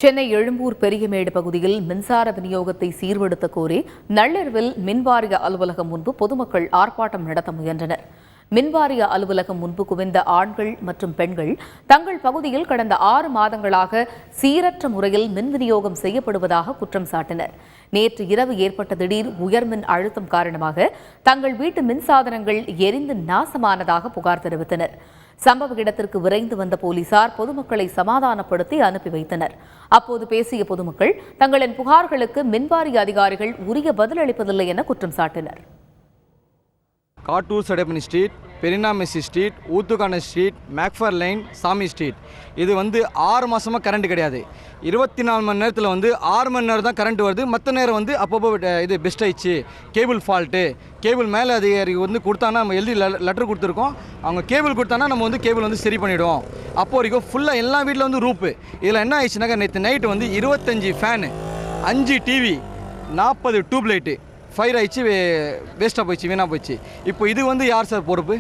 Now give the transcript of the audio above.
சென்னை எழும்பூர் பெரியமேடு பகுதியில் மின்சார விநியோகத்தை சீர்படுத்த கோரி நள்ளிரவில் மின்வாரிய அலுவலகம் முன்பு பொதுமக்கள் ஆர்ப்பாட்டம் நடத்த முயன்றனர். மின்வாரிய அலுவலகம் முன்பு குவிந்த ஆண்கள் மற்றும் பெண்கள் தங்கள் பகுதியில் கடந்த 6 மாதங்களாக சீரற்ற முறையில் மின் விநியோகம் செய்யப்படுவதாக குற்றம் சாட்டினர். நேற்று இரவு ஏற்பட்ட திடீர் உயர்மின் அழுத்தம் காரணமாக தங்கள் வீட்டு மின்சாதனங்கள் எரிந்து நாசமானதாக புகார் தெரிவித்தனர். சம்பவ இடத்திற்கு விரைந்து வந்த போலீசார் பொதுமக்களை சமாதானப்படுத்தி அனுப்பி வைத்தனர். அப்போது பேசிய பொதுமக்கள் தங்களின் புகார்களுக்கு மின்வாரிய அதிகாரிகள் உரிய பதிலளிப்பதில்லை என குற்றம் சாட்டினர். காட்டூர் சடப்பனி ஸ்ட்ரீட், பெரினாமெசி ஸ்ட்ரீட், ஊத்துக்கான ஸ்ட்ரீட், மேக்ஃபர் லைன், சாமி ஸ்ட்ரீட். இது 6 மாதமாக கரண்ட் கிடையாது. 24 மணி நேரத்தில் 6 மணி நேரம் தான் கரண்ட் வருது. மற்ற நேரம் அப்பப்போ இது பெஸ்ட் ஆயிடுச்சு, கேபிள் ஃபால்ட்டு, கேபிள் மேலே அதிகாரி கொடுத்தானா நம்ம எழுதி லெட்டர் கொடுத்துருக்கோம். அவங்க கேபிள் கொடுத்தானா நம்ம கேபிள் சரி பண்ணிவிடுவோம். அப்போ வரைக்கும் ஃபுல்லாக எல்லா வீட்டில் ரூப்பு. இதில் என்ன ஆயிடுச்சுனாக்கா நேற்று night 25 fan, 5 TV, 40 tube light fire ஆயிடுச்சு, வேஸ்ட்டாக போயிடுச்சு, வீணாக போயிடுச்சு. இப்போ இது யார் சார் பொறுப்பு?